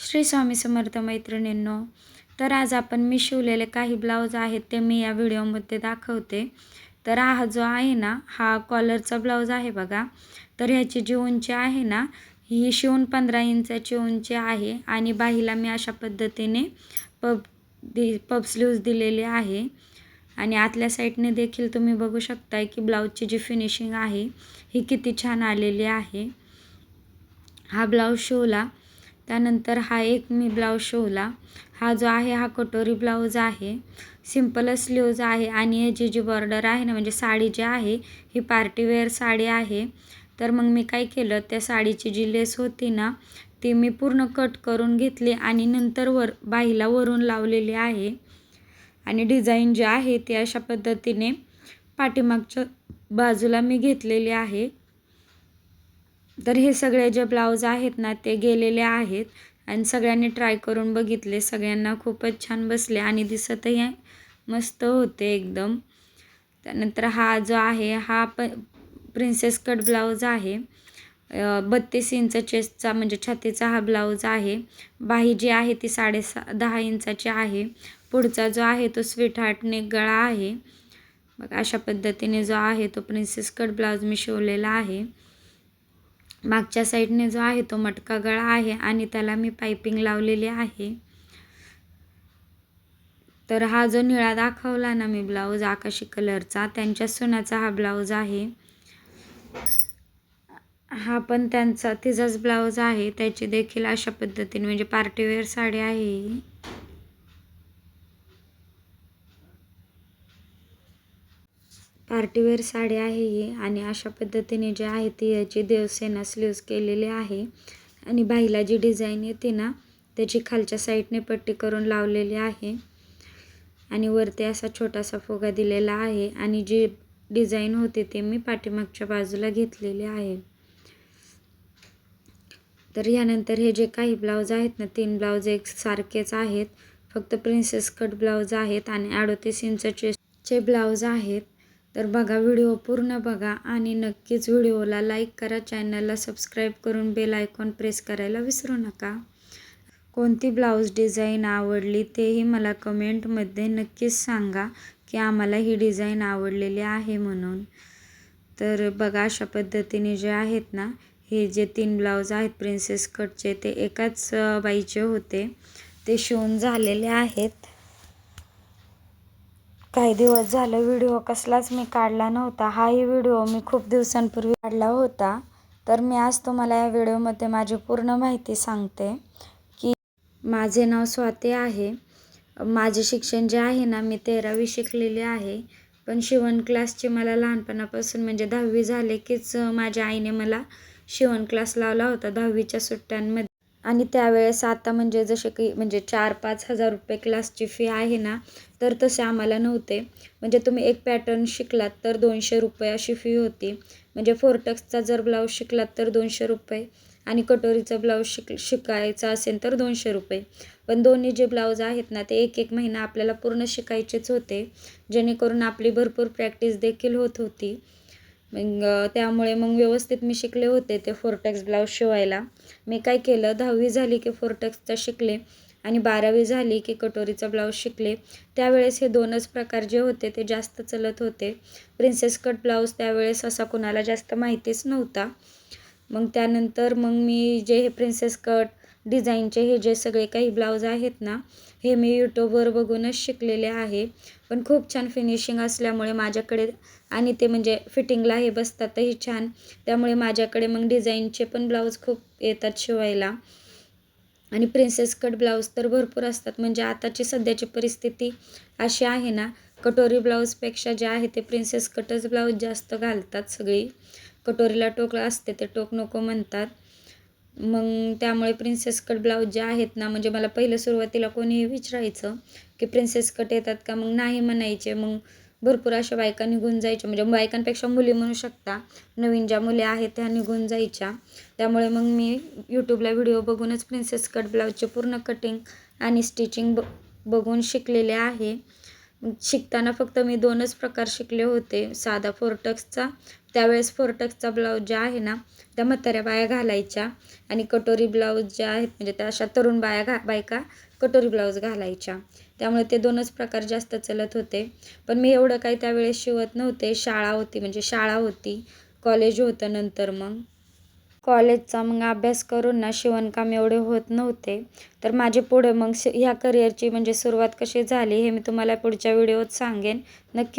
श्री स्वामी समर्थ मैत्रिणींनो, तर आज आपण मी शिवलेले काही ब्लाऊज आहेत ते मी या व्हिडिओमध्ये दाखवते. तर हा जो आहे ना, हा कॉलरचा ब्लाऊज आहे बघा. तर ह्याची जी उंची आहे ना, ही शिवून 15 इंचाची उंची आहे आणि बाहीला मी अशा पद्धतीने पब स्लीव्ज दिलेली आहे. आणि आतल्या साईडने देखील तुम्ही बघू शकताय की ब्लाऊजची जी फिनिशिंग आहे ही किती छान आलेली आहे. हा ब्लाऊज शिवला, त्यानंतर हा एक मी ब्लाऊज शिवला. हा जो आहे हा कटोरी ब्लाऊज आहे, सिंपल स्लीव्ज आहे आणि याची जी बॉर्डर आहे ना, म्हणजे साडी जी आहे ही पार्टीवेअर साडी आहे. तर मग मी काय केलं, त्या साडीची जी लेस होती ना ती मी पूर्ण कट करून घेतली आणि नंतर बाहीला वरून लावलेली आहे. आणि डिझाईन जी आहे ती अशा पद्धतीने पाठीमागच्या बाजूला मी घेतलेली आहे. तर हे सगळे जे ब्लाऊज आहेत ना ते गेलेले आहेत आणि सगळ्यांनी ट्राय करून बघितले. सगळ्यांना खूपच छान बसले आणि दिसतही मस्त होते एकदम. त्यानंतर हा जो आहे हा प्रिन्सेस कट ब्लाऊज आहे. 32 इंच चेस्टचा म्हणजे छातीचा हा ब्लाऊज आहे. बाही जी आहे ती 10.5 इंचाची आहे. पुढचा जो आहे तो स्वीट हार्ट नेक गळा आहे. बघा अशा पद्धतीने जो आहे तो प्रिन्सेस कट ब्लाऊज मी शिवलेला आहे. मागच्या साईडने जो आहे तो मटका गळा आहे आणि त्याला मी पाइपिंग लावलेली आहे. तर हा जो निळा दाखवला ना मी ब्लाऊज आकाशी कलरचा, त्यांच्या सुनाचा हा ब्लाऊज आहे. हा पण तिचाच ब्लाऊज आहे. त्याची देखील अशा पद्धतीने म्हणजे पार्टीवेअर साडी आहे ही. पार्टीवेअर साडी आहे ही आणि अशा पद्धतीने जे आहे ती याची देवसेना स्लीव्ज केलेली आहे आणि बाहीला जी डिझाईन येते ना त्याची खालच्या साईडने पट्टी करून लावलेली आहे आणि वरती असा छोटासा फुगा दिलेला आहे आणि जी डिझाईन होते ते मी पाठीमागच्या बाजूला घेतलेले आहे. तर यानंतर हे जे काही ब्लाऊज आहेत ना, 3 ब्लाऊज एक सारखेच आहेत, फक्त प्रिन्सेस कट ब्लाऊज आहेत आणि 38 इंचचे ब्लाऊज आहेत. तर बघा, व्हिडिओ पूर्ण बघा आणि नक्कीच व्हिडिओला लाईक करा, चॅनलला सबस्क्राईब करून बेल आयकॉन प्रेस करायला विसरू नका. कोणती ब्लाऊज डिझाईन आवडली तेही मला कमेंटमध्ये नक्कीच सांगा की आम्हाला ही डिझाईन आवडलेली आहे म्हणून. तर बघा अशा पद्धतीने जे आहेत ना, हे जे 3 ब्लाऊज आहेत प्रिन्सेस कटचे ते एकाच बाईचे होते, ते शिवून झालेले आहेत. काही दिवस झालं व्हिडिओ कसलाच मी काढला नव्हता. हाही व्हिडिओ मी खूप दिवसांपूर्वी काढला होता. तर मी आज तुम्हाला या व्हिडिओमध्ये माझी पूर्ण माहिती सांगते की माझे नाव स्वाती आहे. माझे शिक्षण जे आहे ना, मी 13वी शिकलेली आहे. पण शिवण क्लासची मला लहानपणापासून म्हणजे 10वी झाले कीच माझ्या आईने मला शिवण क्लास लावला होता 10वीच्या सुट्ट्यांमध्ये. आणि त्यावेळेस आता म्हणजे जसे की म्हणजे 4-5 हजार रुपये क्लासची फी आहे ना, तर तसे आम्हाला नव्हते. म्हणजे तुम्ही एक पॅटर्न शिकलात तर 200 रुपये अशी फी होती. म्हणजे फोरटक्सचा जर ब्लाऊज शिकलात तर 200 रुपये आणि कटोरीचा ब्लाऊज शिकायचा असेल तर 200 रुपये. पण दोन्ही जे ब्लाऊज आहेत ना ते 1-1 महिना आपल्याला पूर्ण शिकायचेच होते, जेणेकरून आपली भरपूर प्रॅक्टिस देखील होत होती. मग त्यामुळे मग व्यवस्थित मी शिकले होते ते फोरटक्स ब्लाऊज शिवायला. मी काय केलं, 10वी झाली की फोरटक्सचा शिकले आणि 12वी झाली की कटोरीचा ब्लाऊज शिकले. त्यावेळेस हे 2च प्रकार जे होते ते जास्त चलत होते. प्रिन्सेस कट ब्लाऊज त्यावेळेस असा कोणाला जास्त माहितीच नव्हता. मग त्यानंतर मग मी जे हे प्रिन्सेस कट डिझाईनचे हे जे सगळे काही ब्लाऊज आहेत ना, हे मी यूट्यूबवर बघूनच शिकलेले आहे. पण खूप छान फिनिशिंग असल्यामुळे माझ्याकडे आणि ते म्हणजे फिटिंगला हे बसतातही छान, त्यामुळे माझ्याकडे मग डिझाईनचे पण ब्लाऊज खूप येतात शिवायला. आणि प्रिन्सेस कट ब्लाऊज तर भरपूर असतात. म्हणजे आताची सध्याची परिस्थिती अशी आहे ना, कटोरी ब्लाऊजपेक्षा जे आहे ते प्रिन्सेस कटच ब्लाऊज जास्त घालतात सगळी. कटोरीला टोक असते ते टोक नको म्हणतात. मग त्यामुळे प्रिन्सेस कट ब्लाऊज जे आहेत ना, म्हणजे मला पहिलं सुरुवातीला कोणीही विचारायचं की प्रिन्सेस कट येतात का, मग नाही म्हणायचे. मग भरपूर अशा बायका निघून जायच्या, म्हणजे बायकांपेक्षा मुली म्हणू शकता, नवीन ज्या मुली आहेत त्या निघून जायच्या. त्यामुळे मग मी यूट्यूबला व्हिडिओ बघूनच प्रिन्सेस कट ब्लाऊजचे पूर्ण कटिंग आणि स्टिचिंग बघून शिकलेले आहे. शिकताना फक्त मी 2च प्रकार शिकले होते, साधा फोरटक्सचा, त्यावेळेस फोरटक्सचा ब्लाऊज ज्या आहे ना त्या म्हाताऱ्या बाया घालायच्या आणि कटोरी ब्लाऊज ज्या आहेत म्हणजे त्या अशा तरुण बायका कटोरी ब्लाऊज घालायच्या. त्यामुळे ते 2च प्रकार जास्त चलत होते. पण मी एवढं काही त्यावेळेस शिवत नव्हते. शाळा होती, कॉलेज होतं नंतर मग. कॉलेजचा मग अभ्यास करून ना शिवणकाम एवढे होत नव्हते. तर माझे पुढे मग ह्या करिअरची म्हणजे सुरुवात कशी झाली हे मी तुम्हाला पुढच्या व्हिडिओत सांगेन. नक्की